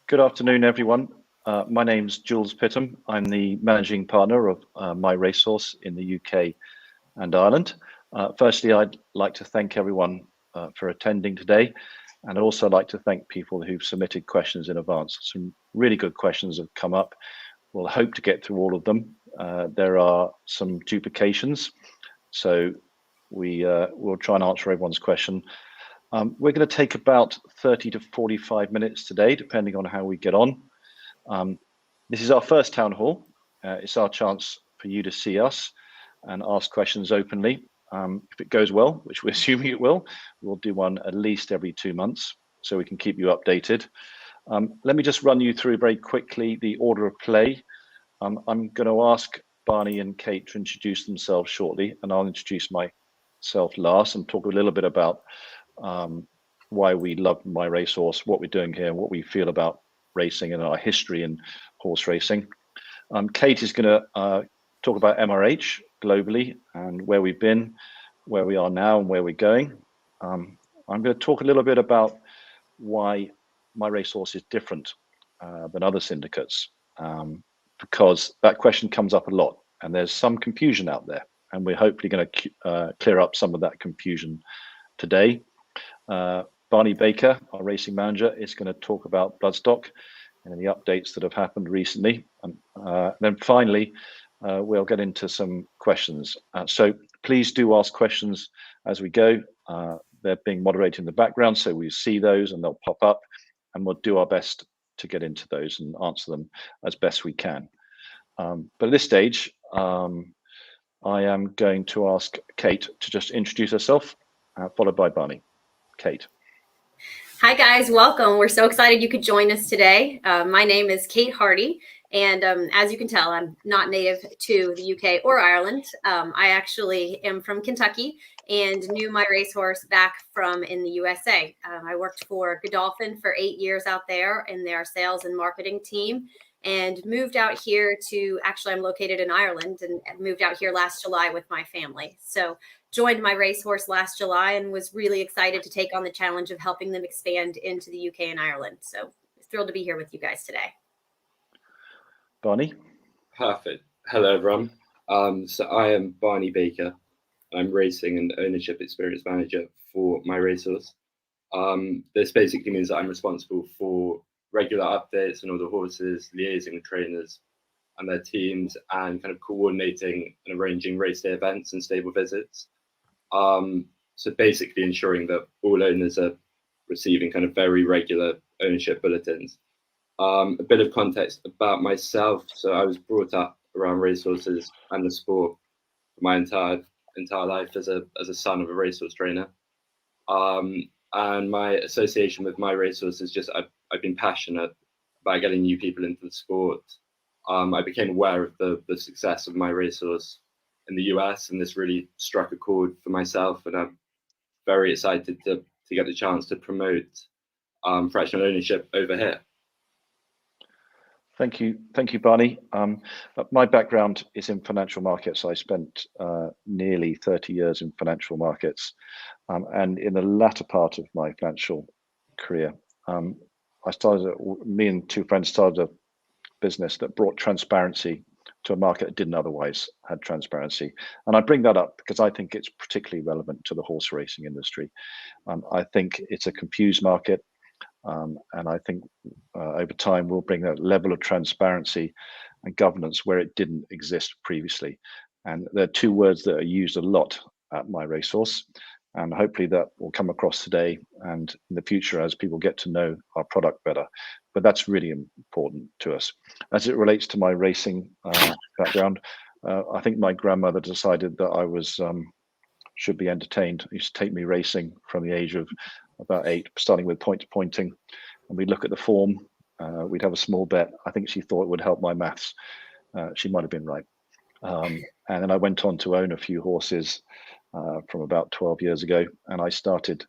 Good afternoon, everyone. My name's Jules Pittham. I'm the managing partner of MyRacehorse in the UK and Ireland. Firstly, I'd like to thank everyone for attending today, and I'd also like to thank people who've submitted questions in advance. Some really good questions have come up. We'll hope to get through all of them. There are some duplications, so we'll try and answer everyone's question. We're going to take about 30 to 45 minutes today, depending on how we get on. This is our first town hall. It's our chance for you to see us and ask questions openly. If it goes well, which we're assuming it will, we'll do one at least every 2 months so we can keep you updated. Let me just run you through very quickly the order of play. I'm going to ask Barney and Kate to introduce themselves shortly, and I'll introduce myself last and talk a little bit about why we love MyRacehorse, what we're doing here, and what we feel about racing and our history in horse racing. Kate is going to talk about MRH globally and where we've been, where we are now, and where we're going. I'm going to talk a little bit about why MyRacehorse is different than other syndicates, because that question comes up a lot, and there's some confusion out there, and we're hopefully going to clear up some of that confusion today. Barney Baker, our racing manager, is going to talk about Bloodstock and the updates that have happened recently. And then finally, we'll get into some questions. So please do ask questions as we go. They're being moderated in the background, so we see those and they'll pop up, and we'll do our best to get into those and answer them as best we can. But at this stage, I am going to ask Kate to just introduce herself, followed by Barney. Kate. Hi guys, welcome. We're so excited you could join us today. My name is Kate Hardy, and as you can tell, I'm not native to the UK or Ireland. I actually am from Kentucky and knew my racehorse back from in the USA. I worked for Godolphin for 8 years out there in their sales and marketing team, and moved out here to, actually I'm located in Ireland, and moved out here last July with my family. So joined MyRacehorse last July and was really excited to take on the challenge of helping them expand into the UK and Ireland. So thrilled to be here with you guys today. Barney. Perfect. Hello, everyone. So I am Barney Baker. I'm racing and ownership experience manager for MyRacehorse. This basically means that I'm responsible for regular updates on all the horses, liaising with trainers and their teams, and kind of coordinating and arranging race day events and stable visits. So basically ensuring that all owners are receiving kind of very regular ownership bulletins. A bit of context about myself. So I was brought up around racehorses and the sport for my entire life as a son of a racehorse trainer. And my association with MyRacehorse is just I've been passionate about getting new people into the sport. I became aware of the success of MyRacehorse in the US, and this really struck a chord for myself, and I'm very excited to get the chance to promote fractional ownership over here. Thank you, Barney. My background is in financial markets. I spent nearly 30 years in financial markets, and in the latter part of my financial career, me and two friends started a business that brought transparency to a market that didn't otherwise have transparency. And I bring that up because I think it's particularly relevant to the horse racing industry. I think it's a confused market. And I think over time we'll bring that level of transparency and governance where it didn't exist previously. And there are two words that are used a lot at MyRacehorse, and hopefully that will come across today and in the future as people get to know our product better. But that's really important to us. As it relates to my racing background, I think my grandmother decided that I was should be entertained. Used to take me racing from the age of about 8, starting with point to pointing, and we'd look at the form. We'd have a small bet. I think she thought it would help my maths. She might have been right. And then I went on to own a few horses from about 12 years ago, and I started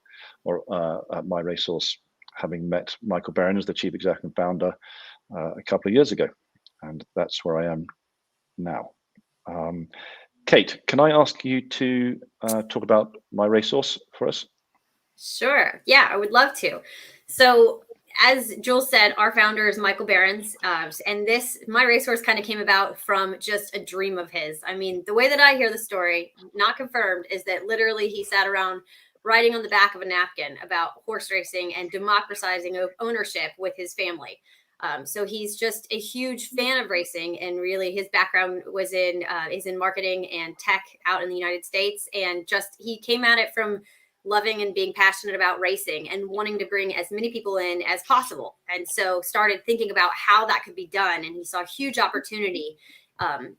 at MyRacehorse having met Michael Barron as the chief executive and founder a couple of years ago, and that's where I am now. Kate, can I ask you to talk about MyRacehorse for us? Sure. Yeah, I would love to. So as Jules said, our founder is Michael Behrens, and this My Racehorse kind of came about from just a dream of his. I mean, the way that I hear the story, not confirmed, is that literally he sat around writing on the back of a napkin about horse racing and democratizing ownership with his family. So he's just a huge fan of racing, and really his background was is in marketing and tech out in the United States, and just he came at it from loving and being passionate about racing and wanting to bring as many people in as possible. And so started thinking about how that could be done. And he saw a huge opportunity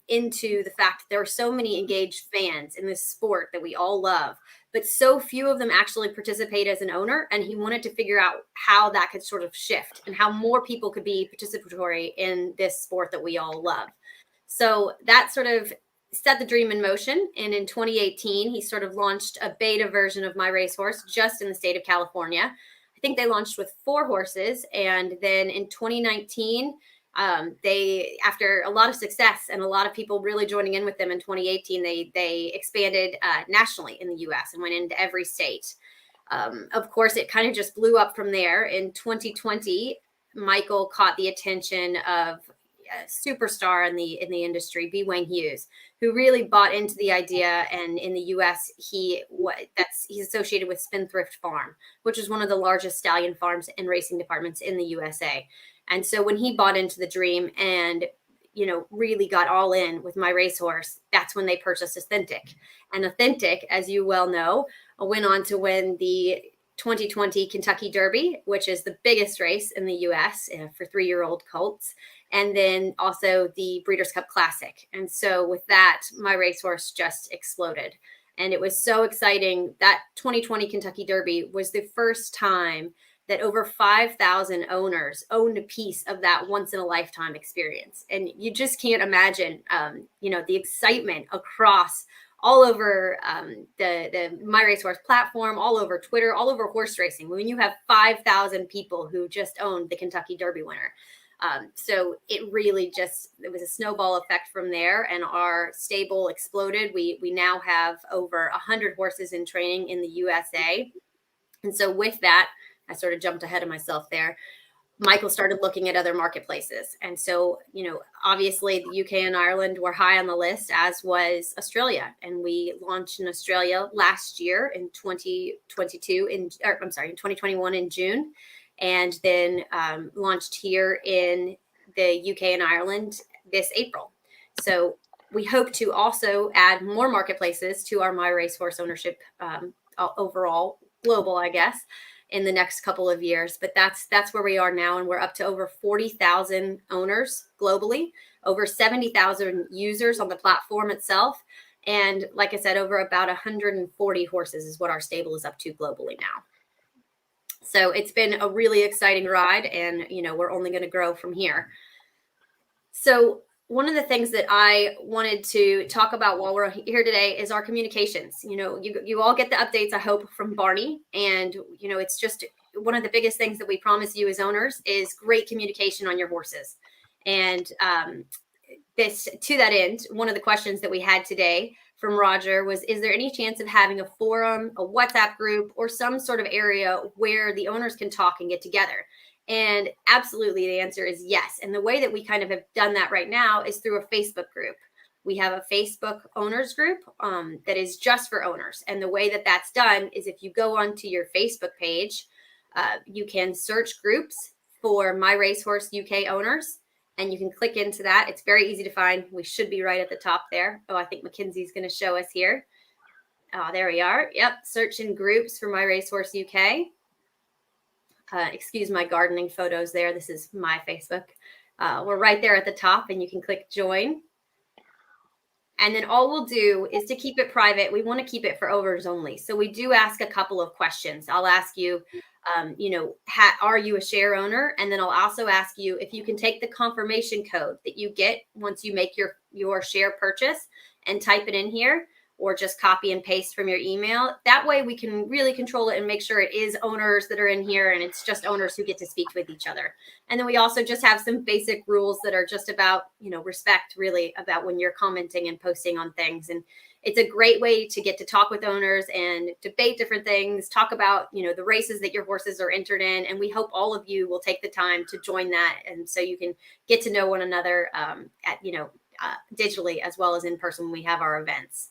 into the fact that there were so many engaged fans in this sport that we all love, but so few of them actually participate as an owner. And he wanted to figure out how that could sort of shift and how more people could be participatory in this sport that we all love. So that sort of set the dream in motion. And in 2018, he sort of launched a beta version of My Racehorse just in the state of California. I think they launched with 4 horses. And then in 2019, they, after a lot of success and a lot of people really joining in with them in 2018, they expanded nationally in the US and went into every state. Of course, it kind of just blew up from there. In 2020, Michael caught the attention of a superstar in the industry, B. Wayne Hughes, who really bought into the idea. And in the U.S., he's associated with Spendthrift Farm, which is one of the largest stallion farms and racing departments in the USA. And so when he bought into the dream and really got all in with My Racehorse, that's when they purchased Authentic. And Authentic, as you well know, went on to win the 2020 Kentucky Derby, which is the biggest race in the U.S. For 3-year-old colts, and then also the Breeders' Cup Classic. And so with that, My Racehorse just exploded. And it was so exciting. That 2020 Kentucky Derby was the first time that over 5,000 owners owned a piece of that once-in-a-lifetime experience. And you just can't imagine, the excitement across all over the My Racehorse platform, all over Twitter, all over horse racing, when you have 5,000 people who just owned the Kentucky Derby winner. So it really it was a snowball effect from there, and our stable exploded. We now have over 100 horses in training in the USA. And so with that, I sort of jumped ahead of myself there. Michael started looking at other marketplaces. And so, obviously the UK and Ireland were high on the list, as was Australia. And we launched in Australia last year in 2021 in June, and then launched here in the UK and Ireland this April. So we hope to also add more marketplaces to our My Racehorse ownership overall, global, I guess, in the next couple of years. But that's where we are now, and we're up to over 40,000 owners globally, over 70,000 users on the platform itself, and like I said, over about 140 horses is what our stable is up to globally now. So it's been a really exciting ride, and we're only going to grow from here. So one of the things that I wanted to talk about while we're here today is our communications. You all get the updates, I hope, from Barney. And, it's just one of the biggest things that we promise you as owners is great communication on your horses. And to that end, one of the questions that we had today from Roger was, is there any chance of having a forum, a WhatsApp group, or some sort of area where the owners can talk and get together? And absolutely, the answer is yes. And the way that we kind of have done that right now is through a Facebook group. We have a Facebook owners group that is just for owners. And the way that that's done is if you go onto your Facebook page, you can search groups for My Racehorse UK owners, and you can click into that. It's very easy to find. We should be right at the top there. Oh, I think Mackenzie's going to show us here. Oh, there we are. Yep, search in groups for My Racehorse UK. Excuse my gardening photos there. This is my Facebook. We're right there at the top, and you can click join. And then all we'll do is, to keep it private, we want to keep it for owners only. So we do ask a couple of questions. I'll ask you, are you a share owner? And then I'll also ask you if you can take the confirmation code that you get once you make your share purchase and type it in here. or just copy and paste from your email. That way we can really control it and make sure it is owners that are in here and it's just owners who get to speak with each other. And then we also just have some basic rules that are just about, respect, really, about when you're commenting and posting on things. And it's a great way to get to talk with owners and debate different things, talk about, the races that your horses are entered in. And we hope all of you will take the time to join that. And so you can get to know one another digitally as well as in person when we have our events.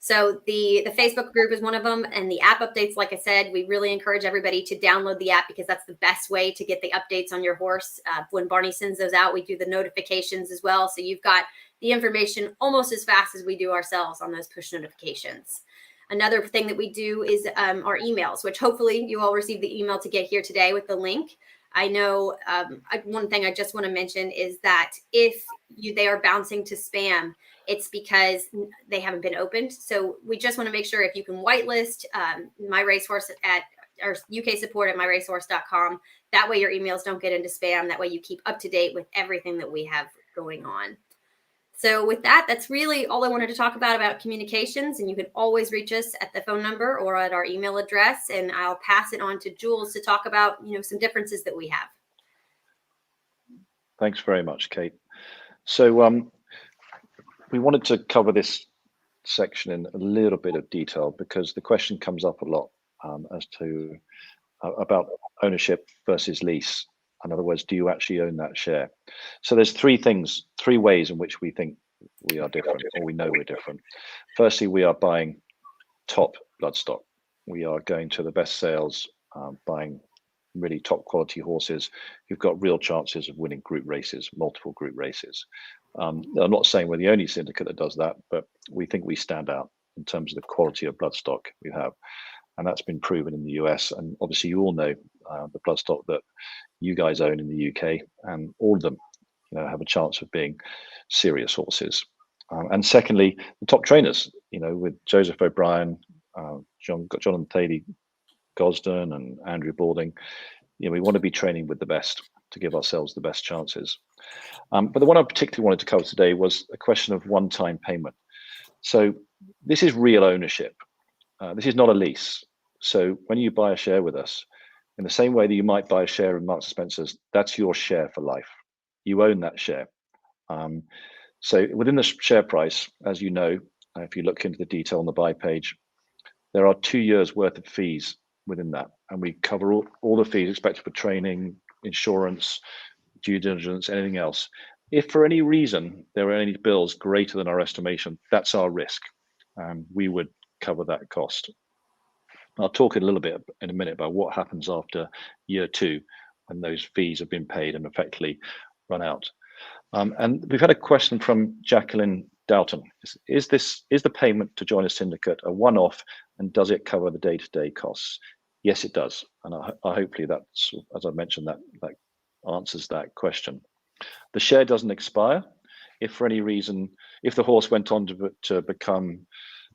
So the Facebook group is one of them, and the app updates, like I said, we really encourage everybody to download the app because that's the best way to get the updates on your horse. When Barney sends those out, we do the notifications as well. So you've got the information almost as fast as we do ourselves on those push notifications. Another thing that we do is our emails, which hopefully you all received the email to get here today with the link. I know one thing I just want to mention is that if they are bouncing to spam, it's because they haven't been opened. So we just want to make sure if you can whitelist My Racehorse or UK support at MyRacehorse.com. That way your emails don't get into spam. That way you keep up to date with everything that we have going on. So with that, that's really all I wanted to talk about communications. And you can always reach us at the phone number or at our email address. And I'll pass it on to Jules to talk about, some differences that we have. Thanks very much, Kate. So we wanted to cover this section in a little bit of detail because the question comes up a lot as to about ownership versus lease. In other words, do you actually own that share? So there's three ways in which we think we are different, or we know we're different. Firstly, we are buying top bloodstock. We are going to the best sales, buying really top quality horses who've got real chances of winning group races, multiple group races. I'm not saying we're the only syndicate that does that, but we think we stand out in terms of the quality of bloodstock we have. And that's been proven in the US. And obviously you all know the bloodstock that you guys own in the UK, and all of them have a chance of being serious horses. And secondly, the top trainers, with Joseph O'Brien, Jonathan Thady Gosden and Andrew Balding, we want to be training with the best to give ourselves the best chances. But the one I particularly wanted to cover today was a question of one-time payment. So this is real ownership. This is not a lease. So when you buy a share with us, in the same way that you might buy a share in Marks & Spencer's, that's your share for life. You own that share. So within the share price, as you know, if you look into the detail on the buy page, there are 2 years worth of fees within that. And we cover all the fees expected for training, insurance, due diligence, anything else. If for any reason there are any bills greater than our estimation, that's our risk. We would cover that cost. I'll talk a little bit in a minute about what happens after year 2 when those fees have been paid and effectively run out. And we've had a question from Jacqueline Doughton. Is the payment to join a syndicate a one-off, and does it cover the day-to-day costs? Yes, it does. And I hopefully that's, as I mentioned, that answers that question. The share doesn't expire. If for any reason, if the horse went on to become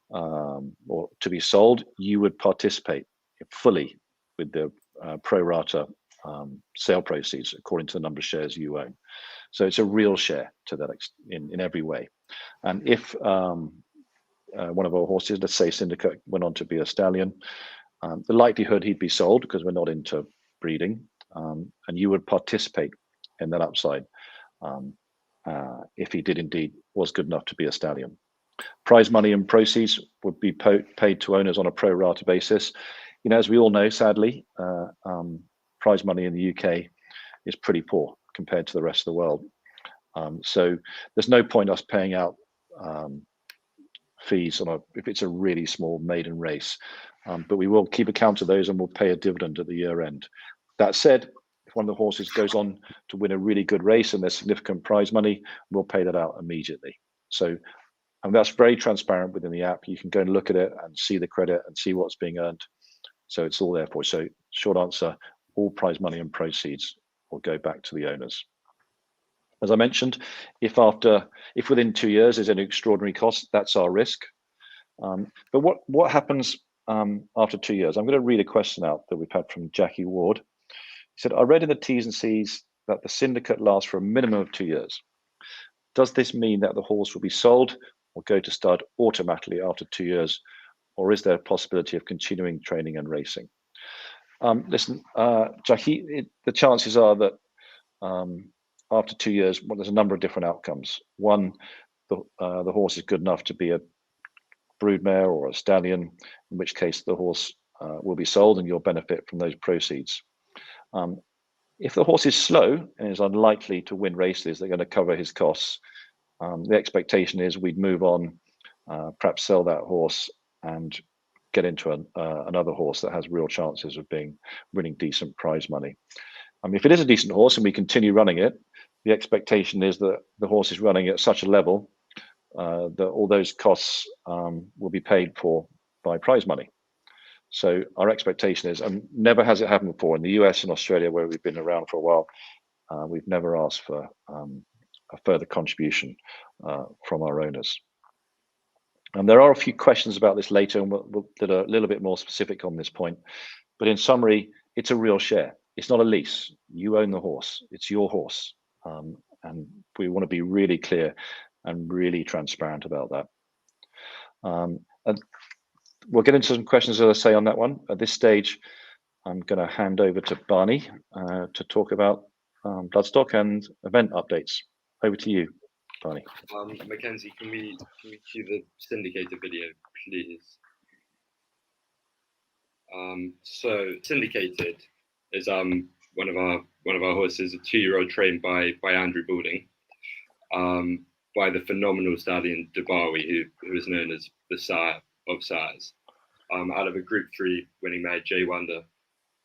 or to be sold, you would participate fully with the pro rata sale proceeds according to the number of shares you own. So it's a real share to that in every way. And if one of our horses, let's say Syndicate, went on to be a stallion, the likelihood he'd be sold, because we're not into breeding, and you would participate in that upside if he did indeed was good enough to be a stallion. Prize money and proceeds would be paid to owners on a pro rata basis. As we all know, sadly, prize money in the UK is pretty poor compared to the rest of the world. So there's no point us paying out fees if it's a really small maiden race, but we will keep account of those and we'll pay a dividend at the year end. That said, if one of the horses goes on to win a really good race and there's significant prize money, we'll pay that out immediately. So, and that's very transparent within the app. You can go and look at it and see the credit and see what's being earned. So it's all there for you. So short answer, all prize money and proceeds will go back to the owners. As I mentioned, if within 2 years there's an extraordinary cost, that's our risk. But what happens after 2 years? I'm going to read a question out that we've had from Jackie Ward. He said, I read in the T's and C's that the syndicate lasts for a minimum of 2 years. Does this mean that the horse will be sold or go to stud automatically after 2 years, or is there a possibility of continuing training and racing? Listen, Jackie, the chances are that after 2 years, well, there's a number of different outcomes. One, the horse is good enough to be a broodmare or a stallion, in which case the horse will be sold and you'll benefit from those proceeds. If the horse is slow and is unlikely to win races, they're going to cover his costs. The expectation is we'd move on, perhaps sell that horse and get into another horse that has real chances of winning decent prize money. If it is a decent horse and we continue running it, the expectation is that the horse is running at such a level that all those costs will be paid for by prize money. So our expectation is, and never has it happened before in the US and Australia, where we've been around for a while, we've never asked for a further contribution from our owners. And there are a few questions about this later, and that are a little bit more specific on this point. But in summary, it's a real share. It's not a lease. You own the horse. It's your horse. And we want to be really clear and really transparent about that. And we'll get into some questions, as I say, on that one. At this stage, I'm going to hand over to Barney to talk about bloodstock and event updates. Over to you, Barney. Mackenzie, can we cue the syndicated video, please? So syndicated is one of our horses, a 2-year-old trained by Andrew Balding, by the phenomenal stallion Dabawi, who is known as the sire of sires, out of a Group 3 winning mare, J Wonder.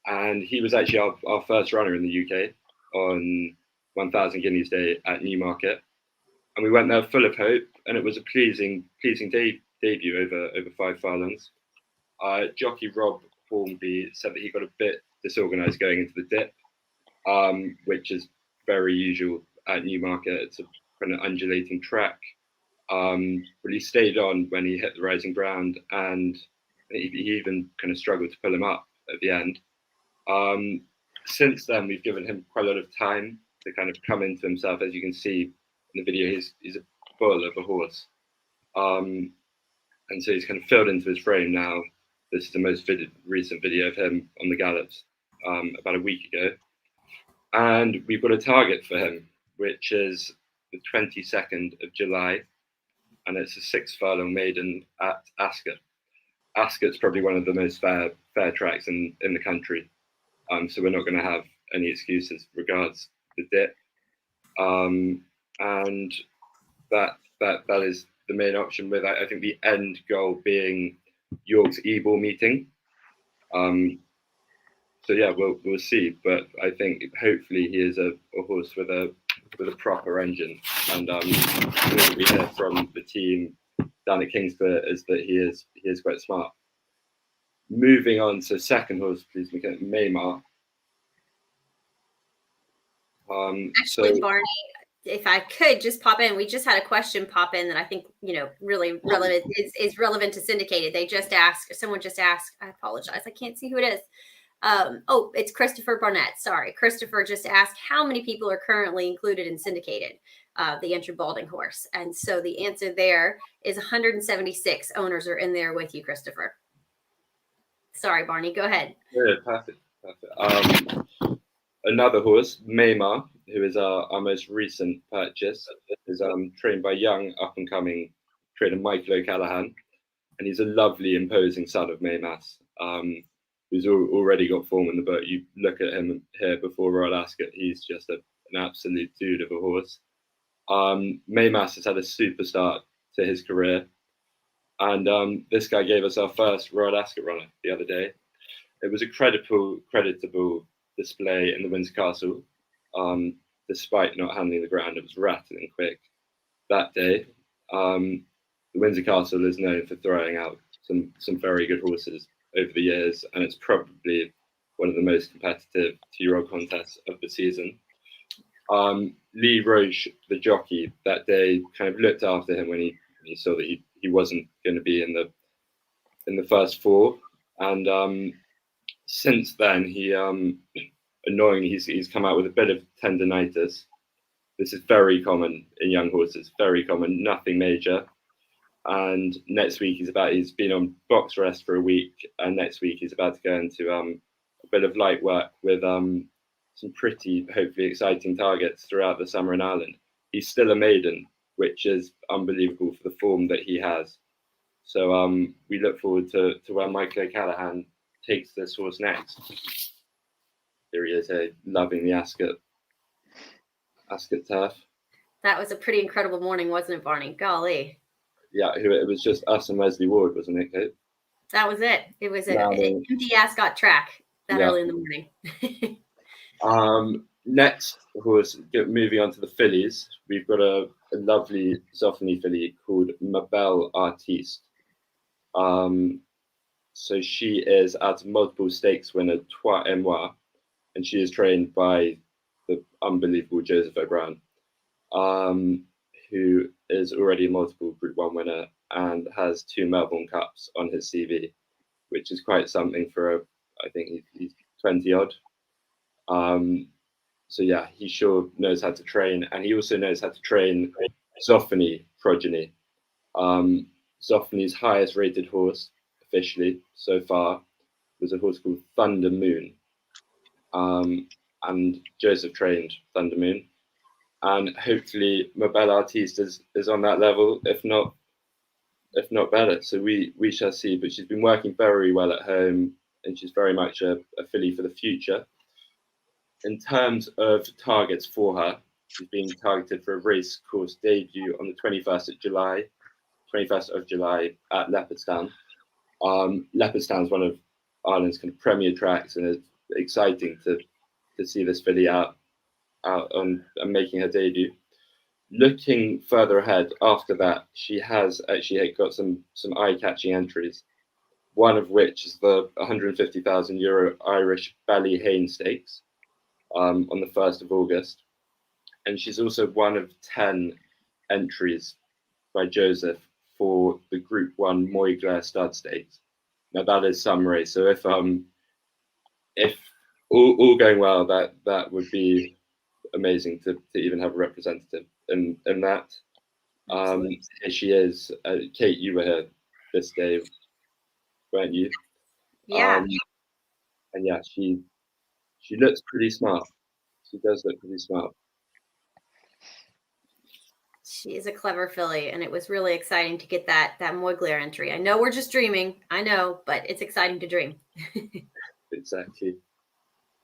And he was actually our first runner in the UK on 1,000 Guineas Day at Newmarket. And we went there full of hope, and it was a pleasing debut over 5 furlongs. Jockey Rob Hornby said that he got a bit disorganised going into the dip, which is very usual at Newmarket. It's a kind of undulating track. But he stayed on when he hit the rising ground, and he even kind of struggled to pull him up at the end. Since then, we've given him quite a lot of time to kind of come into himself. As you can see in the video, he's a bull of a horse. And so he's kind of filled into his frame now. This is the most recent video of him on the gallops about a week ago. And we've got a target for him, which is the 22nd of July. And it's a 6 furlong maiden at Ascot. Ascot's probably one of the most fair tracks in the country. So we're not going to have any excuses regards the dip. And that is the main option, with I think the end goal being York's E-Ball meeting. So yeah, we'll see. But I think hopefully he is a horse with a proper engine. And what we hear from the team down at Kingsford is that he is quite smart. Moving on to second horse, please, Maymar. Actually, Barney, if I could just pop in, we just had a question pop in that I think, really relevant is relevant to syndicated. Someone just asked, I apologize, I can't see who it is. It's Christopher Barnett. Sorry. Christopher just asked how many people are currently included in syndicated, the Andrew Balding horse. And so the answer there is 176 owners are in there with you, Christopher. Sorry, Barney, go ahead. Yeah, perfect. Another horse, Maymar, who is our most recent purchase, is trained by young up-and-coming trainer Michael O'Callaghan, and he's a lovely, imposing son of Maymas, who's already got form in the boat. You look at him here before Royal Ascot, he's just an absolute dude of a horse. Maymas has had a super start to his career, and this guy gave us our first Royal Ascot runner the other day. It was a creditable display in the Windsor Castle, despite not handling the ground. It was rattling quick that day. The Windsor Castle is known for throwing out some very good horses over the years, and it's probably one of the most competitive 2-year-old contests of the season. Lee Roche, the jockey, that day kind of looked after him when he saw that he wasn't going to be in the first 4, and since then he annoyingly he's come out with a bit of tendinitis. This is very common in young horses, very common, nothing major. and next week he's been on box rest for a week, and next week he's about to go into a bit of light work with some pretty hopefully exciting targets throughout the summer in Ireland. He's still a maiden, which is unbelievable for the form that he has. So we look forward to where Michael O'Callaghan takes this horse next. Here he is, loving the Ascot turf. That was a pretty incredible morning, wasn't it, Barney? Golly. Yeah, it was just us and Wesley Ward, wasn't it, Kate? That was it. It was an empty Ascot track that early in the morning. Next horse, moving on to the fillies, we've got a lovely Zoffany filly called Mabel Artiste. So she is at multiple stakes winner Trois et Moi, and she is trained by the unbelievable Joseph O'Brien, who is already a multiple Group 1 winner and has 2 Melbourne Cups on his CV, which is quite something for I think he's 20 odd. So yeah, he sure knows how to train, and he also knows how to train Zoffany progeny. Zoffany's highest rated horse officially so far was a horse called Thunder Moon, and Joseph trained Thunder Moon, and hopefully Mabel Artiste is on that level, if not better. So we shall see. But she's been working very well at home, and she's very much a filly for the future. In terms of targets for her, she's being targeted for a race course debut on the 21st of July at Leopardstown. Leopardstown is one of Ireland's kind of premier tracks, and it's exciting to see this filly out on and making her debut. Looking further ahead after that, she has actually got some eye-catching entries, one of which is the €150,000 Irish Ballyhane Stakes on the 1st of August. And she's also one of 10 entries by Joseph for the Group 1 Moyglare Stud Stakes. Now that is some race. So if all going well, that would be amazing to even have a representative in that. Here she is. Kate, you were here this day, weren't you? Yeah. And yeah, she looks pretty smart. She does look pretty smart. She is a clever filly, and it was really exciting to get that Moyglare entry. I know we're just dreaming. I know, but it's exciting to dream. Exactly.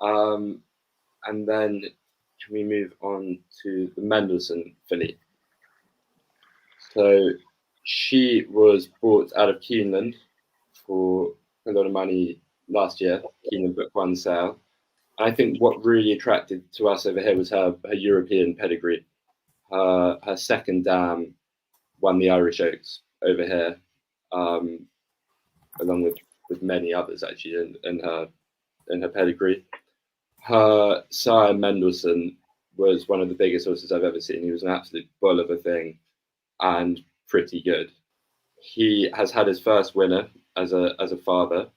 And then can we move on to the Mendelssohn filly? So she was bought out of Keeneland for a lot of money last year, Keeneland Book 1 sale. And I think what really attracted to us over here was her European pedigree. Her second dam won the Irish Oaks over here, along with many others actually in her pedigree. Her sire Mendelssohn was one of the biggest horses I've ever seen. He was an absolute bull of a thing and pretty good. He has had his first winner as a father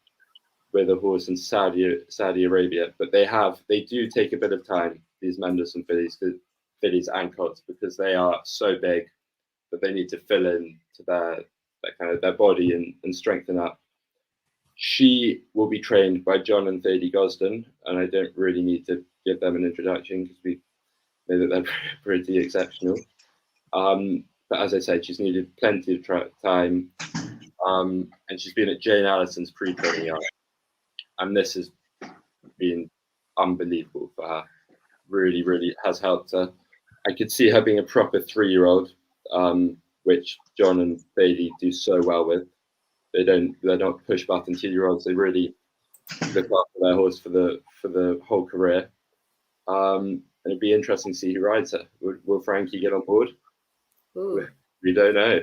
with a horse in Saudi Arabia, but they do take a bit of time, these Mendelssohn fillies and colts, because they are so big that they need to fill in to their body and strengthen up. She will be trained by John and Thady Gosden, and I don't really need to give them an introduction because we know that they're pretty exceptional. But as I said, she's needed plenty of time, and she's been at Jane Allison's pre-training yard, and this has been unbelievable for her. Really, really has helped her. I could see her being a proper 3-year-old, which John and Thady do so well with. They're not push button 2-year-olds. They really look after their horse for the whole career. And it'd be interesting to see who rides her. Will Frankie get on board? Ooh. We don't know.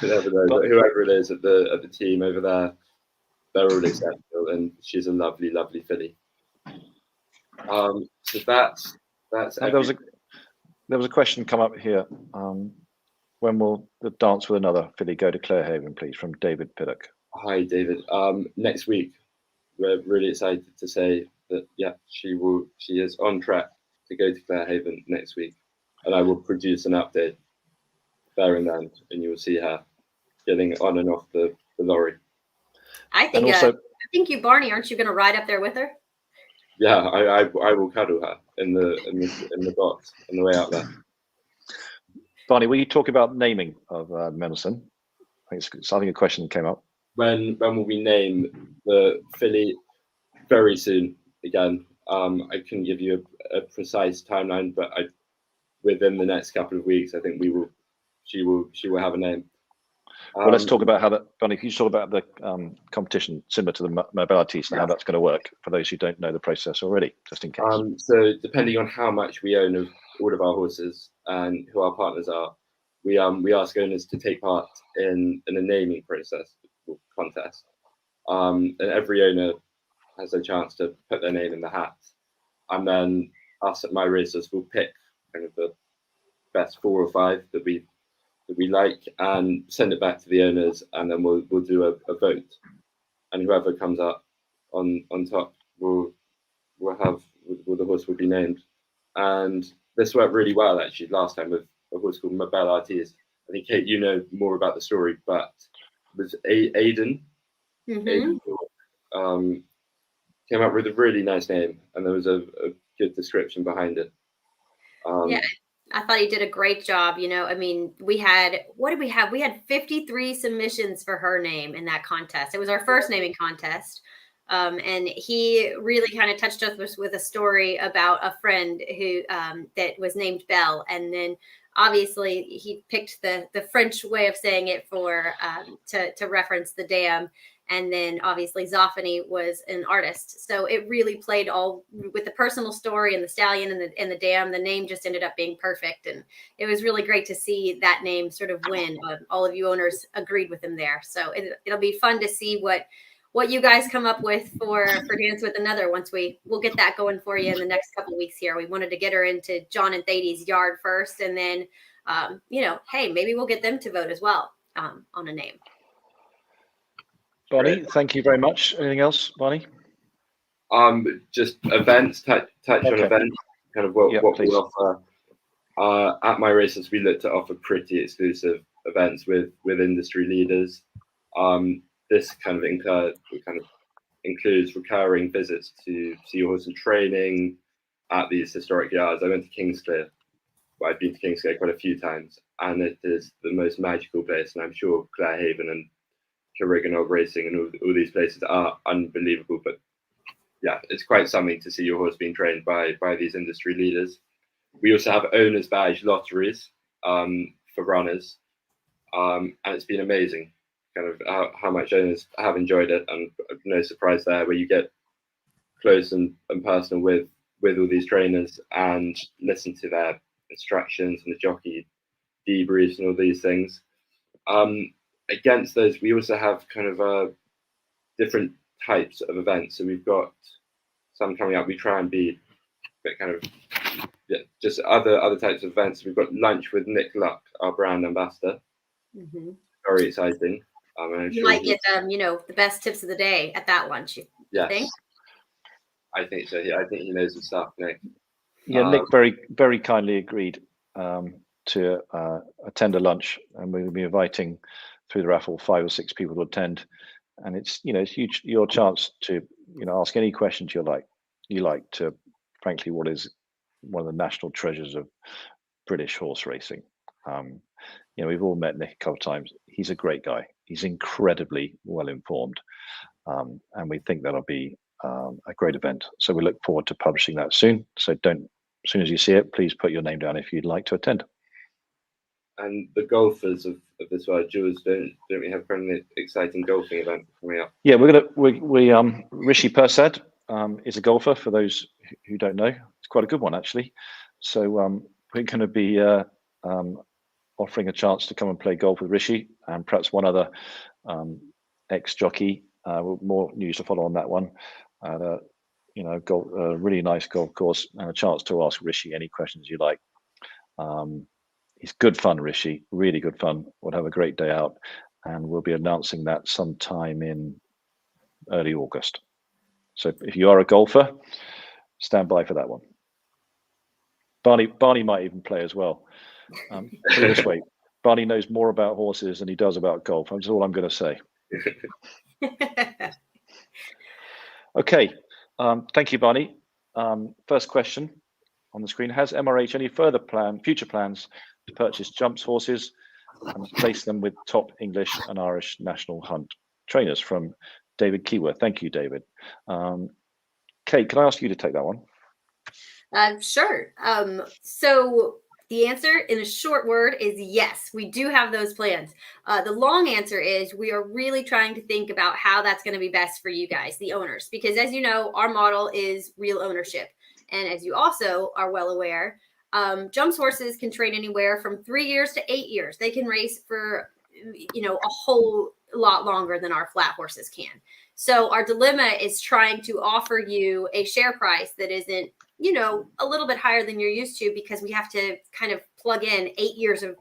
Never know. But whoever it is at the team over there, they're all exceptional, and she's a lovely, lovely filly. So that's. There was a question come up here. When will the Dance with Another filly go to Clarehaven, please, from David Piddock? Hi, David. Next week, we're really excited to say that she is on track to go to Clarehaven next week, and I will produce an update. there and then, and you will see her getting on and off the lorry. I think. I think you, Barney, aren't you going to ride up there with her? Yeah, I will cuddle her in the box on the way out there. Barney, will you talk about naming of Mendelsohn? I think a question came up. When will we name the filly? Very soon. Again, I couldn't give you a precise timeline, but within the next couple of weeks, I think she will have a name. Well, let's talk about how that, Barney, can you talk about the competition similar to the mobilities and how that's going to work for those who don't know the process already, just in case? So depending on how much we own of all of our horses and who our partners are, we ask owners to take part in a naming process or contest. And every owner has a chance to put their name in the hat. And then us at MyRacehorse will pick kind of the best 4 or 5 that we like and send it back to the owners, and then we'll do a vote, and whoever comes up on top will the horse will be named. And this worked really well actually last time with a horse called Mabel Artis. I think Kate, you know more about the story, but it was Aiden. Aiden came up with a really nice name, and there was a good description behind it. Yeah, I thought he did a great job. You know, I mean, we had 53 submissions for her name in that contest. It was our first naming contest. And he really kind of touched us with a story about a friend who that was named Belle. And then obviously he picked the French way of saying it for to reference the dam. And then obviously Zoffany was an artist. So it really played all with the personal story and the stallion and the dam. The name just ended up being perfect. And it was really great to see that name sort of win. All of you owners agreed with him there. So it'll be fun to see what you guys come up with for Dance with Another once we'll get that going for you in the next couple of weeks here. We wanted to get her into John and Thady's yard first. And then, hey, maybe we'll get them to vote as well on a name. Barney, thank you very much. Anything else, Barney? Just events, touch on events, kind of what we offer. At MyRacehorse, we look to offer pretty exclusive events with industry leaders. This kind of includes recurring visits to see your horse in training at these historic yards. I went to Kingsclear. Well, I've been to Kingsclear quite a few times, and it is the most magical place. And I'm sure Clarehaven and Carriganog Racing and all these places are unbelievable. But yeah, it's quite something to see your horse being trained by these industry leaders. We also have owners' badge lotteries for runners, and it's been amazing. Kind of how much owners have enjoyed it, and no surprise there, where you get close and personal with all these trainers and listen to their instructions and the jockey debriefs and all these things. Against those, we also have kind of different types of events. So we've got some coming up. We try and be kind of just other types of events. We've got lunch with Nick Luck, our brand ambassador. Mm-hmm. Very exciting. You might get the best tips of the day at that lunch. Yes, think? I think so. I think he knows his stuff, Nick. Yeah, Nick very, very kindly agreed to attend a lunch, and we'll be inviting through the raffle 5 or 6 people to attend. And it's it's huge, your chance to ask any questions you like to, frankly, what is one of the national treasures of British horse racing. We've all met Nick a couple of times. He's a great guy. He's incredibly well informed, and we think that'll be a great event. So we look forward to publishing that soon. So as soon as you see it, please put your name down if you'd like to attend. And the golfers of this world, Jules, don't we have quite an exciting golfing event coming up? Yeah, Rishi Persad is a golfer. For those who don't know, it's quite a good one actually. So we're going to be offering a chance to come and play golf with Rishi and perhaps one other ex-jockey. More news to follow on that one. A really nice golf course and a chance to ask Rishi any questions you like. It's good fun, Rishi, really good fun. We'll have a great day out, and we'll be announcing that sometime in early August. So if you are a golfer, stand by for that one. Barney might even play as well. Put it this way, Barney knows more about horses than he does about golf. That's all I'm going to say. Okay, thank you, Barney. First question on the screen: has MRH any further future plans to purchase jumps horses and place them with top English and Irish national hunt trainers? From David Keyworth. Thank you, David. Kate, can I ask you to take that one? Sure. So the answer in a short word is yes, we do have those plans. The long answer is we are really trying to think about how that's going to be best for you guys, the owners, because as you know, our model is real ownership. And as you also are well aware, jumps horses can train anywhere from 3 years to 8 years. They can race for, a whole lot longer than our flat horses can. So our dilemma is trying to offer you a share price that isn't, a little bit higher than you're used to, because we have to kind of plug in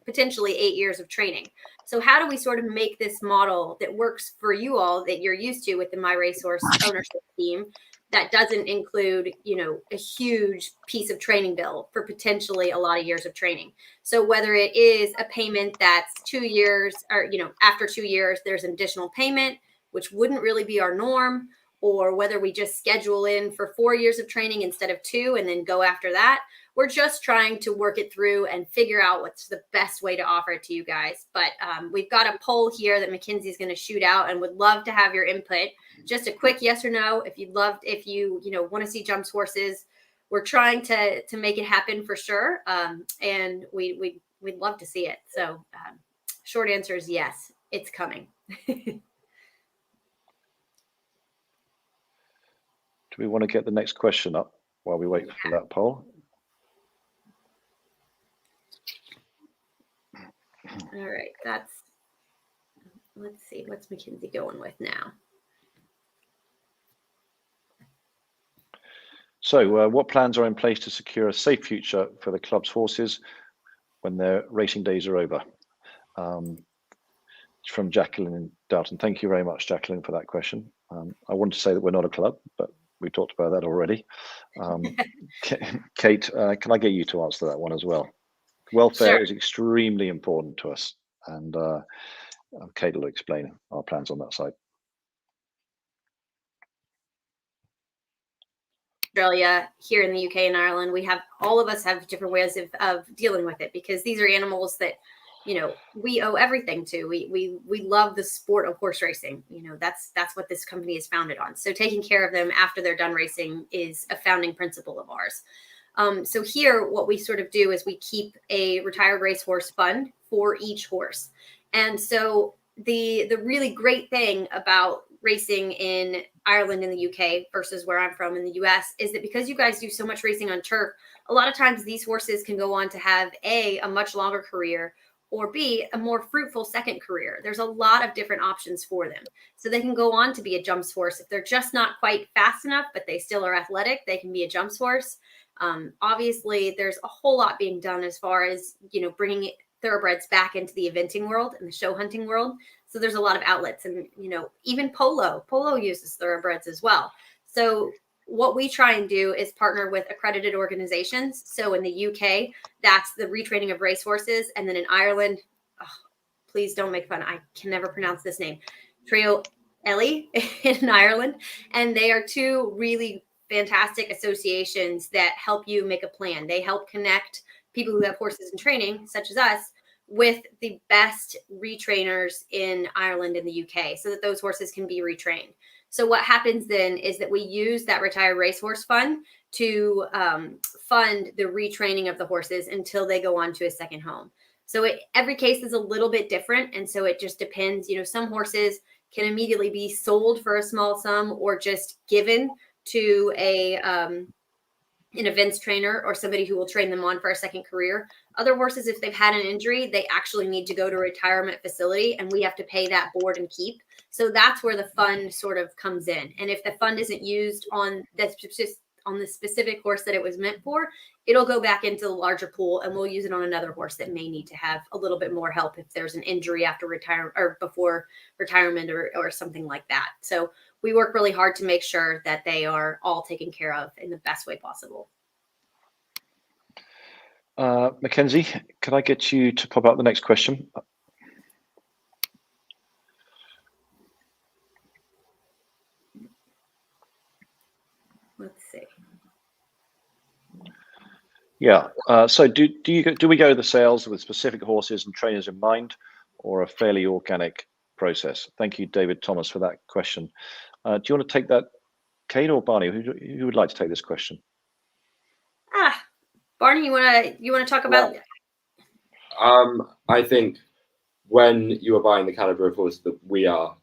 potentially 8 years of training. So how do we sort of make this model that works for you all, that you're used to with the My Racehorse ownership team, that doesn't include, a huge piece of training bill for potentially a lot of years of training? So whether it is a payment that's 2 years, or, after 2 years, there's an additional payment, which wouldn't really be our norm, or whether we just schedule in for 4 years of training instead of 2 and then go after that. We're just trying to work it through and figure out what's the best way to offer it to you guys. But we've got a poll here that Mackenzie's going to shoot out, and would love to have your input. Just a quick yes or no if you want to see jumps horses. We're trying to make it happen for sure, and we'd love to see it. So short answer is yes, it's coming. Do we want to get the next question up while we wait for that poll? All right, let's see, what's Mackenzie going with now? So what plans are in place to secure a safe future for the club's horses when their racing days are over? It's from Jacqueline in Dalton. Thank you very much, Jacqueline, for that question. I wanted to say that we're not a club, but we talked about that already. Kate, can I get you to answer that one as well? Welfare is extremely important to us, and Kate will explain our plans on that side. Australia, here in the UK and Ireland, all of us have different ways of dealing with it, because these are animals that, we owe everything to. We love the sport of horse racing. That's what this company is founded on. So taking care of them after they're done racing is a founding principle of ours. So here, what we sort of do is we keep a retired racehorse fund for each horse. And so the really great thing about racing in Ireland and the UK versus where I'm from in the US is that because you guys do so much racing on turf, a lot of times these horses can go on to have a much longer career, or B, a more fruitful second career. There's a lot of different options for them. So they can go on to be a jumps horse. If they're just not quite fast enough, but they still are athletic, they can be a jumps horse. Obviously, there's a whole lot being done as far as, bringing thoroughbreds back into the eventing world and the show hunting world. So there's a lot of outlets, and, even polo uses thoroughbreds as well. So what we try and do is partner with accredited organizations. So in the UK, that's the retraining of racehorses. And then in Ireland, please don't make fun, I can never pronounce this name, Trio Ellie in Ireland. And they are two really fantastic associations that help you make a plan. They help connect people who have horses in training, such as us, with the best retrainers in Ireland and the UK, so that those horses can be retrained. So what happens then is that we use that retired racehorse fund to fund the retraining of the horses until they go on to a second home. So every case is a little bit different. And so it just depends. Some horses can immediately be sold for a small sum, or just given to an events trainer or somebody who will train them on for a second career. Other horses, if they've had an injury, they actually need to go to a retirement facility, and we have to pay that board and keep. So that's where the fund sort of comes in. And if the fund isn't used on the specific horse that it was meant for, it'll go back into the larger pool, and we'll use it on another horse that may need to have a little bit more help if there's an injury after retirement or before retirement or something like that. So we work really hard to make sure that they are all taken care of in the best way possible. Mackenzie, can I get you to pop up the next question? Let's see. Yeah. So do we go to the sales with specific horses and trainers in mind, or a fairly organic process? Thank you, David Thomas, for that question. Do you want to take that, Kate or Barney? Who would like to take this question? Barney, you wanna talk about? I think when you are buying the caliber of horse that we are,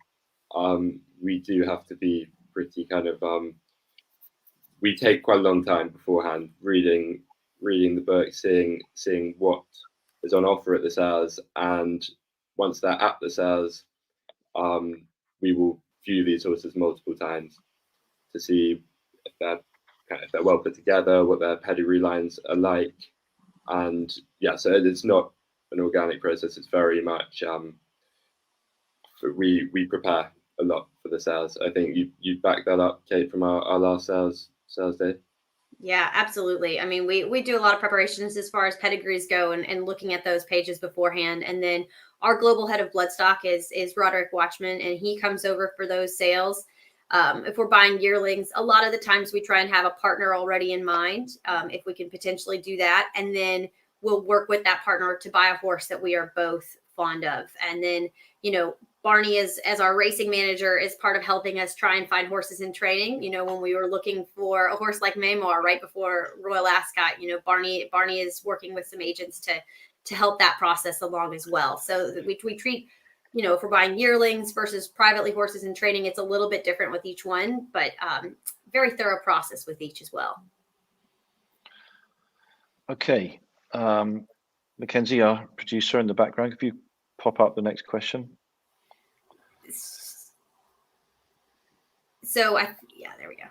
we do have to be pretty kind of. We take quite a long time beforehand, reading the book, seeing what is on offer at the sales, and once they're at the sales, we will view these horses multiple times to see if they're well put together, what their pedigree lines are like, and yeah, so it's not an organic process. It's very much we prepare a lot for the sales. I think you back that up, Kate, from our last sales day. Yeah, absolutely. I mean, we do a lot of preparations as far as pedigrees go, and looking at those pages beforehand. And then our global head of bloodstock is Roderick Watchman, and he comes over for those sales. If we're buying yearlings, a lot of the times we try and have a partner already in mind, if we can potentially do that. And then we'll work with that partner to buy a horse that we are both fond of. And then, Barney is, as our racing manager, is part of helping us try and find horses in training. When we were looking for a horse like Maymar right before Royal Ascot, Barney is working with some agents to help that process along as well. So we treat, if we're buying yearlings versus privately horses in training, it's a little bit different with each one, but very thorough process with each as well. Okay. Mackenzie, our producer in the background, if you pop up the next question. So there we go.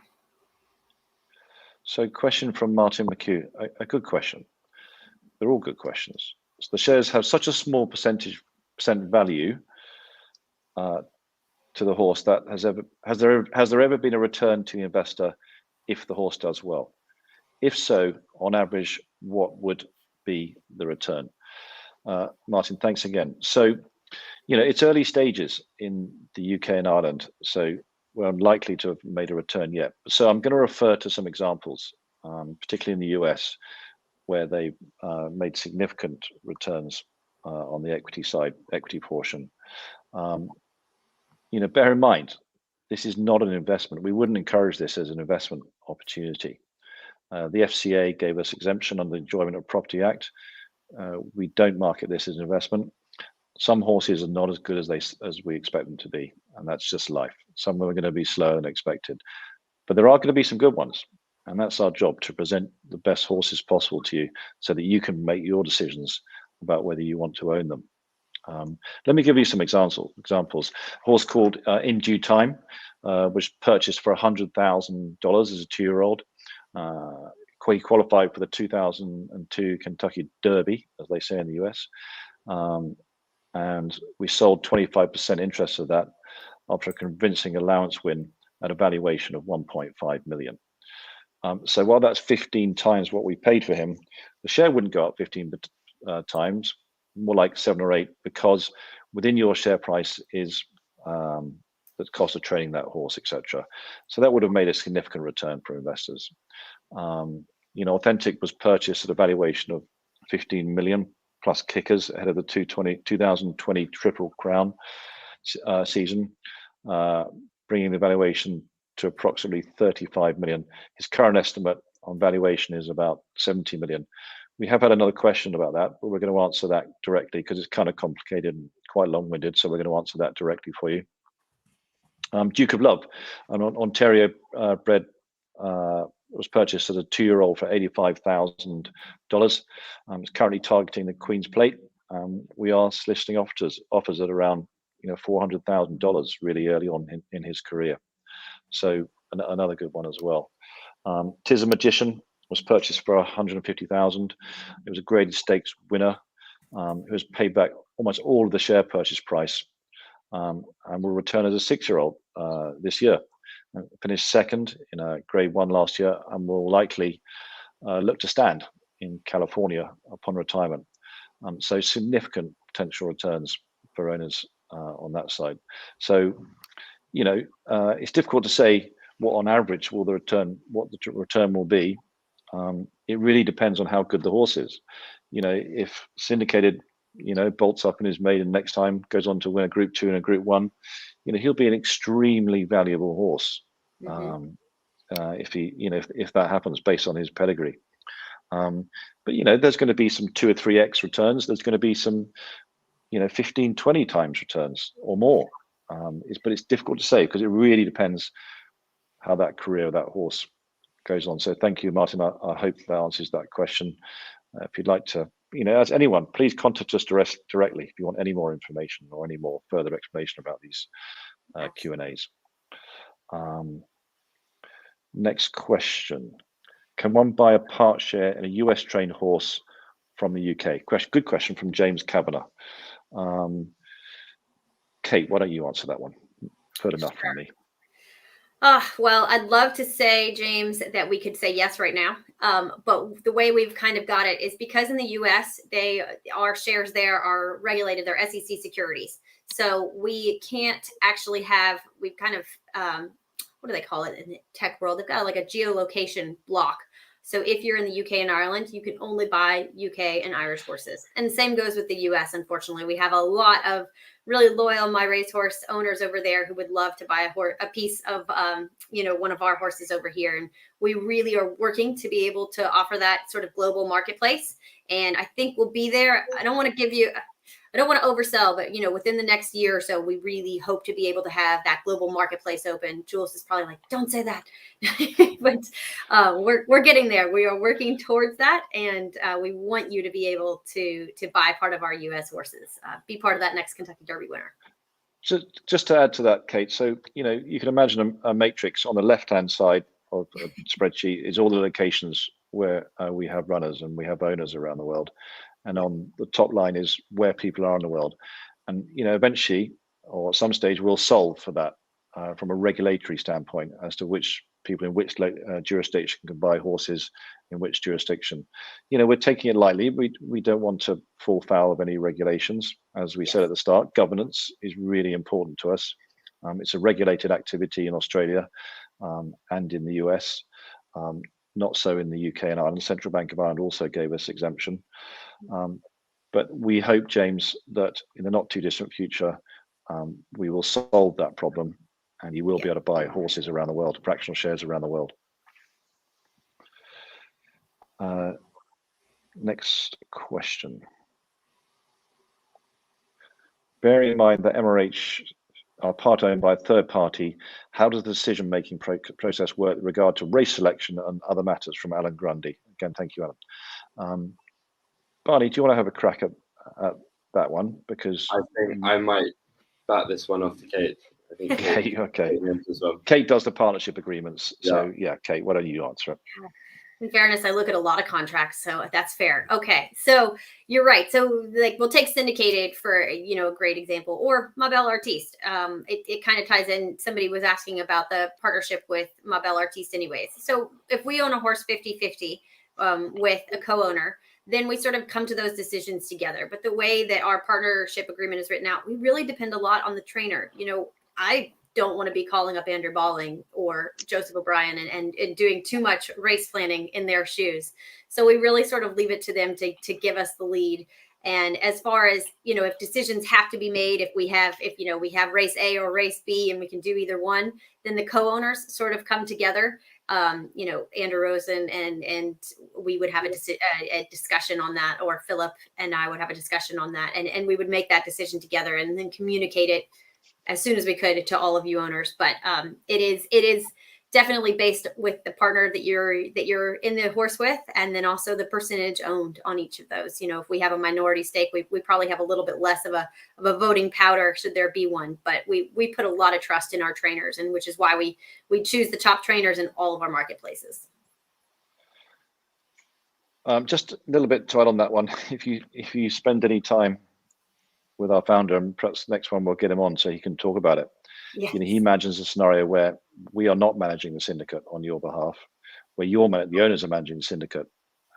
So question from Martin McHugh, a good question. They're all good questions. So the shares have such a small percent value to the horse that has there ever been a return to the investor if the horse does well? If so, on average, what would be the return? Martin, thanks again. So, it's early stages in the UK and Ireland, so we're unlikely to have made a return yet. So I'm going to refer to some examples, particularly in the US, where they made significant returns on the equity portion. Bear in mind, this is not an investment. We wouldn't encourage this as an investment opportunity. The FCA gave us exemption under the Enjoyment of Property Act. We don't market this as an investment. Some horses are not as good as we expect them to be, and that's just life. Some of them are going to be slower than expected, but there are going to be some good ones, and that's our job, to present the best horses possible to you so that you can make your decisions about whether you want to own them. Let me give you some examples. A horse called In Due Time was purchased for $100,000 as a 2-year-old. He qualified for the 2002 Kentucky Derby, as they say in the US. And we sold 25% interest of that after a convincing allowance win at a valuation of 1.5 million. So while that's 15 times what we paid for him, the share wouldn't go up 15 times, more like 7 or 8, because within your share price is the cost of training that horse, etc. So that would have made a significant return for investors. Authentic was purchased at a valuation of 15 million plus kickers ahead of the 2020 Triple Crown season, bringing the valuation to approximately 35 million. His current estimate on valuation is about 70 million. We have had another question about that, but we're going to answer that directly because it's kind of complicated and quite long-winded, so we're going to answer that directly for you. Duke of Love, an Ontario bred, was purchased as a 2-year-old for $85,000. It's currently targeting the Queen's Plate. We are soliciting offers at around $400,000 really early on in his career. So another good one as well. Tis a Magician was purchased for $150,000. It was a graded stakes winner who has paid back almost all of the share purchase price and will return as a 6-year-old this year. Finished second in a grade 1 last year and will likely look to stand in California upon retirement. So significant potential returns for owners on that side. So, it's difficult to say what on average what the return will be. It really depends on how good the horse is. If syndicated, bolts up in his maiden next time, goes on to win a Group 2 and a Group 1, he'll be an extremely valuable horse. If he, if that happens based on his pedigree. But there's going to be some 2 or 3x returns. There's going to be some 15, 20 times returns or more. But it's difficult to say because it really depends how that career of that horse goes on. So thank you, Martin. I hope that answers that question. If you'd like to, as anyone, please contact us directly if you want any more information or any more further explanation about these Q&As. Next question. Can one buy a part share in a US trained horse from the UK? Good question from James Kavanagh. Kate, why don't you answer that one? Heard enough from me. Well, I'd love to say, James, that we could say yes right now. But the way we've kind of got it is because in the US, our shares there are regulated, they're SEC securities. So we can't actually we've kind of, what do they call it in the tech world? They've got like a geolocation block. So if you're in the UK and Ireland, you can only buy UK and Irish horses. And the same goes with the US, unfortunately. We have a lot of really loyal My Racehorse owners over there who would love to buy a piece of, one of our horses over here. And we really are working to be able to offer that sort of global marketplace. And I think we'll be there. I don't want to oversell, but within the next year or so, we really hope to be able to have that global marketplace open. Jules is probably like, don't say that, but we're getting there. We are working towards that, and we want you to be able to buy part of our U.S. horses, be part of that next Kentucky Derby winner. So just to add to that, Kate, so you can imagine a matrix on the left-hand side of a spreadsheet is all the locations where we have runners and we have owners around the world. And on the top line is where people are in the world. And, eventually, or at some stage, we'll solve for that from a regulatory standpoint as to which people in which jurisdiction can buy horses in which jurisdiction. We're taking it lightly. We don't want to fall foul of any regulations. As we said at the start, governance is really important to us. It's a regulated activity in Australia and in the US. Not so in the UK and Ireland. Central Bank of Ireland also gave us exemption. But we hope, James, that in the not too distant future, we will solve that problem and you will be able to buy horses around the world, fractional shares around the world. Next question. Bearing in mind that MRH are part owned by a third party, how does the decision-making process work with regard to race selection and other matters? From Alan Grundy. Again, thank you, Alan. Barney, do you want to have a crack at that one? Because I think I might bat this one off to Kate. I think Kate, okay. As well. Kate does the partnership agreements. So yeah, Kate, why don't you answer it? In fairness, I look at a lot of contracts, so that's fair. Okay, so you're right. So we'll take syndicated for a great example, or Ma Belle Artiste. It kind of ties in. Somebody was asking about the partnership with Ma Belle Artiste anyways. So if we own a horse 50-50 with a co-owner, then we sort of come to those decisions together. But the way that our partnership agreement is written out, we really depend a lot on the trainer. I don't want to be calling up Andrew Balling or Joseph O'Brien and doing too much race planning in their shoes. So we really sort of leave it to them to give us the lead. And as far as, if decisions have to be made, if we have race A or race B and we can do either one, then the co-owners sort of come together. Andrew Rosen and we would have a discussion on that, or Philip and I would have a discussion on that. And we would make that decision together and then communicate it as soon as we could to all of you owners. But it is definitely based with the partner that you're in the horse with, and then also the percentage owned on each of those. If we have a minority stake, we probably have a little bit less of a voting powder should there be one. But we put a lot of trust in our trainers, and which is why we choose the top trainers in all of our marketplaces. Just a little bit to add on that one. If you spend any time with our founder, and perhaps the next one we'll get him on so he can talk about it. Yes. He imagines a scenario where we are not managing the syndicate on your behalf, where the owners are managing the syndicate,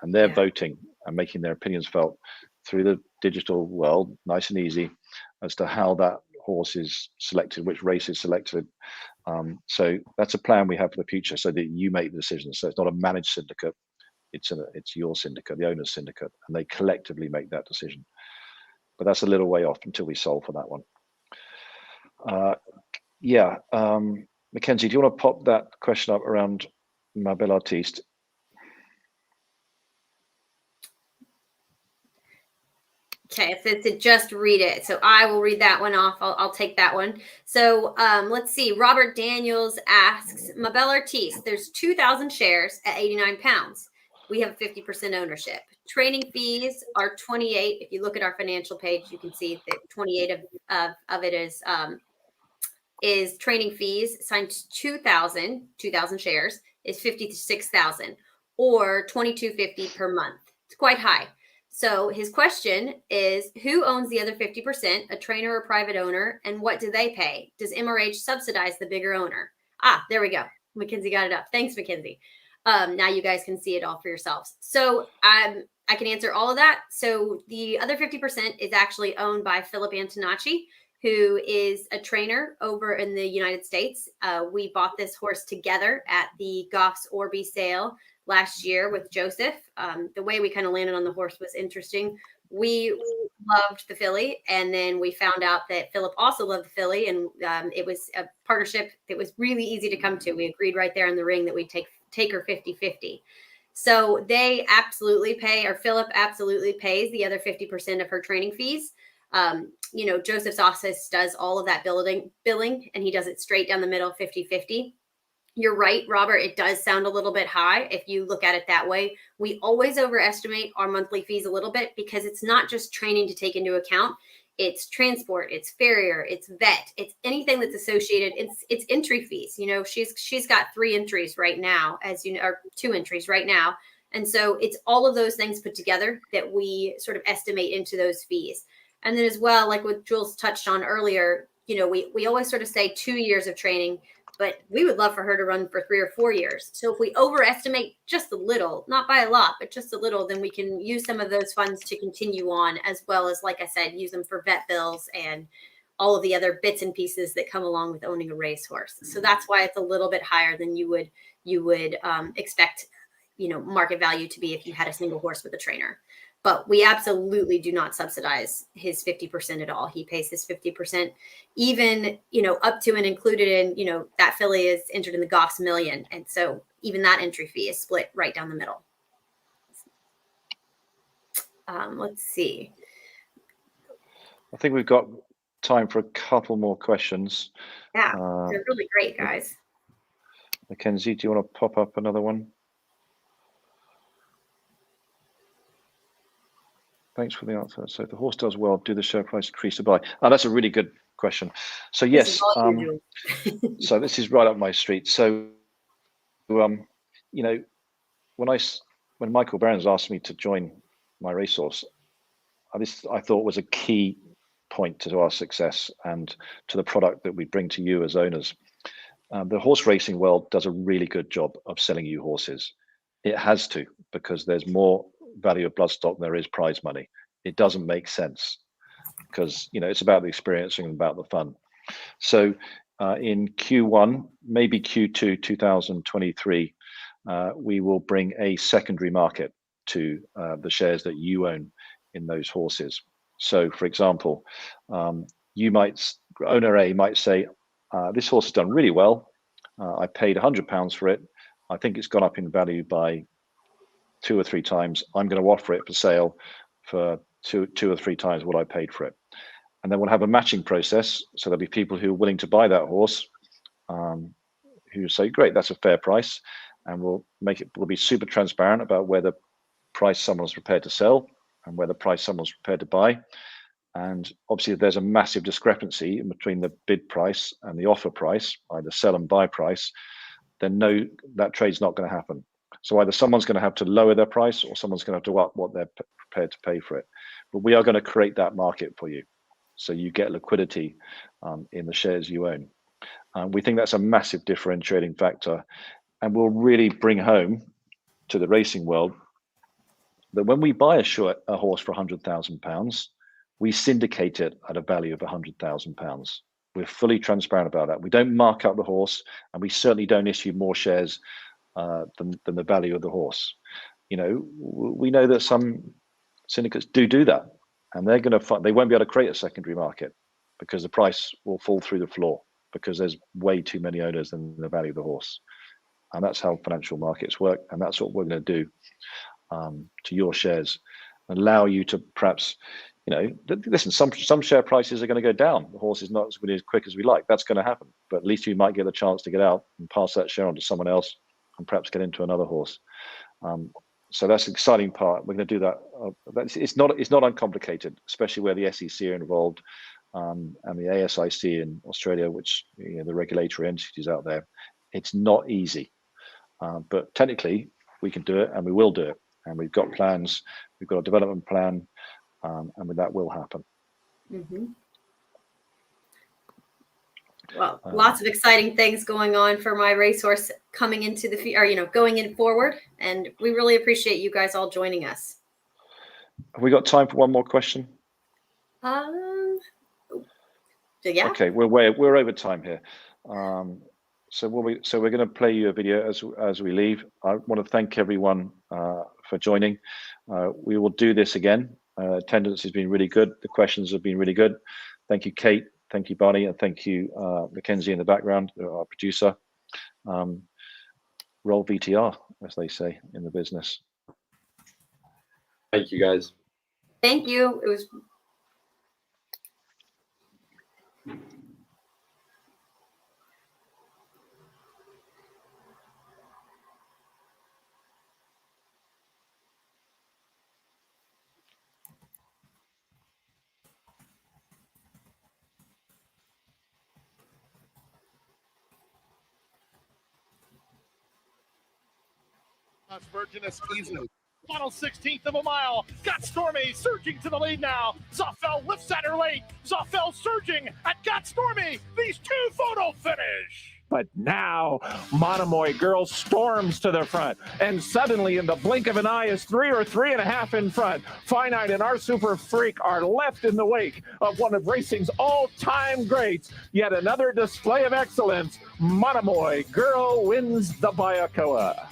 and they're Yeah. voting and making their opinions felt through the digital world, nice and easy, as to how that horse is selected, which race is selected. So that's a plan we have for the future, so that you make the decisions. So it's not a managed syndicate; it's your syndicate, the owner's syndicate, and they collectively make that decision. But that's a little way off until we solve for that one. Yeah, Mackenzie, do you want to pop that question up around Ma Belle Artiste? Okay, it says to just read it. So I will read that one off. I'll take that one. So let's see. Robert Daniels asks, Ma Belle Artiste, there's 2,000 shares at 89 pounds. We have 50% ownership. Training fees are 28. If you look at our financial page, you can see that 28 of it is training fees. Times 2,000 shares is 56,000, or 22.50 per month. It's quite high. So his question is, who owns the other 50%, a trainer or private owner, and what do they pay? Does MRH subsidize the bigger owner? There we go. Mackenzie got it up. Thanks, Mackenzie. Now you guys can see it all for yourselves. So I can answer all of that. So the other 50% is actually owned by Philip Antonacci, who is a trainer over in the United States. We bought this horse together at the Goff's Orby sale last year with Joseph. The way we kind of landed on the horse was interesting. We loved the filly, and then we found out that Philip also loved the filly, and it was a partnership that was really easy to come to. We agreed right there in the ring that we'd take her 50-50. So they absolutely pay, or Philip absolutely pays the other 50% of her training fees. Joseph's office does all of that billing, and he does it straight down the middle, 50-50. You're right, Robert. It does sound a little bit high if you look at it that way. We always overestimate our monthly fees a little bit, because it's not just training to take into account. It's transport, it's farrier, it's vet, it's anything that's associated. It's entry fees. She's got 3 entries right now, or 2 entries right now. And so it's all of those things put together that we sort of estimate into those fees. And then as well, like what Jules touched on earlier, we always sort of say 2 years of training, but we would love for her to run for 3 or 4 years. So if we overestimate just a little, not by a lot, but just a little, then we can use some of those funds to continue on, as well as, like I said, use them for vet bills and all of the other bits and pieces that come along with owning a racehorse. So that's why it's a little bit higher than you would expect, market value to be if you had a single horse with a trainer. But we absolutely do not subsidize his 50% at all. He pays his 50%, even, up to and included in, that filly is entered in the Goff's Million. And so even that entry fee is split right down the middle. Let's see. I think we've got time for a couple more questions. Yeah, they're really great, guys. Mackenzie, do you want to pop up another one? Thanks for the answer. So if the horse does well, do the share price increase to buy? That's a really good question. So yes, so this is right up my street. So, when Michael Barons asked me to join My Racehorse, this I thought was a key point to our success and to the product that we bring to you as owners. The horse racing world does a really good job of selling you horses. It has to, because there's more value of bloodstock than there is prize money. It doesn't make sense, because it's about the experience and about the fun. So in Q1, maybe Q2 2023, we will bring a secondary market to the shares that you own in those horses. So for example, owner A might say, this horse has done really well. I paid £100 for it. I think it's gone up in value by 2 or 3 times. I'm going to offer it for sale for two or three times what I paid for it. And then we'll have a matching process. So there'll be people who are willing to buy that horse, who say, great, that's a fair price. And we'll be super transparent about where the price someone's prepared to sell and where the price someone's prepared to buy. And obviously, if there's a massive discrepancy in between the bid price and the offer price, either sell and buy price, then no, that trade's not going to happen. So either someone's going to have to lower their price, or someone's going to have to up what they're prepared to pay for it. But we are going to create that market for you, so you get liquidity in the shares you own. We think that's a massive differentiating factor, and will really bring home to the racing world that when we buy a horse for £100,000, we syndicate it at a value of £100,000. We're fully transparent about that. We don't mark up the horse, and we certainly don't issue more shares than the value of the horse. You know, we know that some syndicates do that, and they won't be able to create a secondary market because the price will fall through the floor because there's way too many owners than the value of the horse. And that's how financial markets work, and that's what we're going to do to your shares, allow you to perhaps, you know, listen, some share prices are going to go down. The horse is not as good as quick as we like. That's going to happen, but at least you might get a chance to get out and pass that share on to someone else and perhaps get into another horse. So that's the exciting part. We're going to do that. It's not uncomplicated, especially where the SEC are involved and the ASIC in Australia, which, you know, the regulatory entities out there. It's not easy, but technically we can do it, and we will do it. And we've got plans. We've got a development plan, and with that will happen. Mm-hmm. Well, lots of exciting things going on for My Racehorse coming into going in forward, and we really appreciate you guys all joining us. Have we got time for one more question? Yeah. Okay, we're over time here. So we're going to play you a video as we leave. I want to thank everyone for joining. We will do this again. Attendance has been really good. The questions have been really good. Thank you, Kate. Thank you, Barney, and thank you, Mackenzie in the background, our producer. Roll VTR, as they say in the business. Thank you, guys. Thank you. It was. Virginus easily. Final 16th of a mile. Got Stormy surging to the lead now. Zoffel lifts at her late. Zoffel surging at Got Stormy. These two photo finish. But now, Monomoy Girl storms to the front, and suddenly, in the blink of an eye, is 3 or 3.5 in front. Finite and our Super Freak are left in the wake of one of racing's all-time greats. Yet another display of excellence. Monomoy Girl wins the Bayakoa.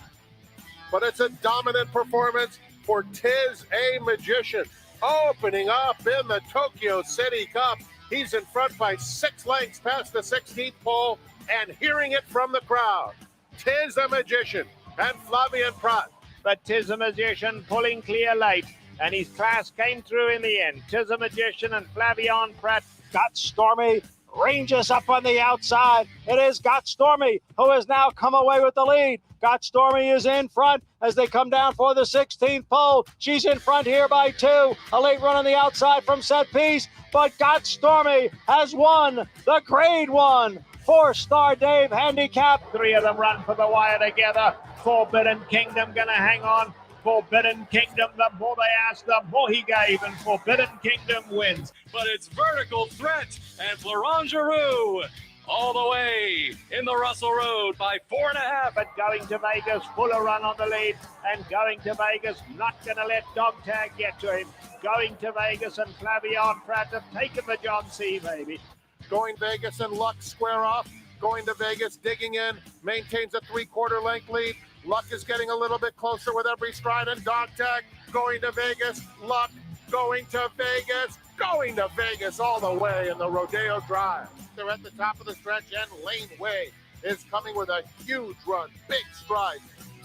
But it's a dominant performance for Tiz A Magician. Opening up in the Tokyo City Cup. He's in front by 6 lengths past the 16th pole, and hearing it from the crowd. Tiz a Magician and Flavien Prat. But Tiz a Magician pulling clear late, and his class came through in the end. Tiz a Magician and Flavien Prat. Got Stormy ranges up on the outside. It is Got Stormy who has now come away with the lead. Got Stormy is in front as they come down for the 16th pole. She's in front here by 2. A late run on the outside from Set Piece, but Got Stormy has won the Grade 1 4-star Dave handicap. 3 of them run for the wire together. Forbidden Kingdom gonna hang on. Forbidden Kingdom, the more they asked, the more he gave, and Forbidden Kingdom wins. But it's Vertical Threat and Florangeroux all the way in the Russell Road by 4.5. But Going to Vegas, Fuller run on the lead, and Going to Vegas not going to let Dog Tag get to him. Going to Vegas and Flavien Prat have taken the John C. baby. Going Vegas and Luck square off. Going to Vegas, digging in, maintains a 3/4 length lead. Luck is getting a little bit closer with every stride, and Dog Tag going to Vegas. Luck going to Vegas all the way in the Rodeo Drive. They're at the top of the stretch, and Lane Way is coming with a huge run, big stride,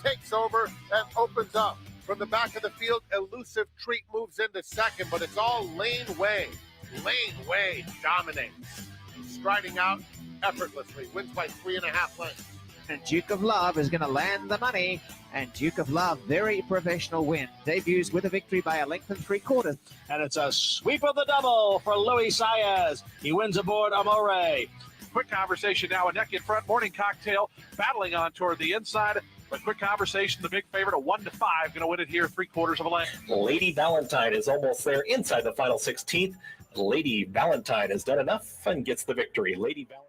takes over and opens up. From the back of the field, Elusive Treat moves into second, but it's all Lane Way. Lane Way dominates, striding out effortlessly, wins by 3.5 lengths. And Duke of Love is going to land the money. And Duke of Love, very professional win. Debuts with a victory by 1 3/4 lengths. And it's a sweep of the double for Louis Saez. He wins aboard Amore. Quick Conversation now a neck in front. Morning Cocktail battling on toward the inside. But Quick Conversation, the big favorite, a 1-5, going to win it here 3/4 of a length. Lady Valentine is almost there inside the final 16th. Lady Valentine has done enough and gets the victory. Lady Valentine.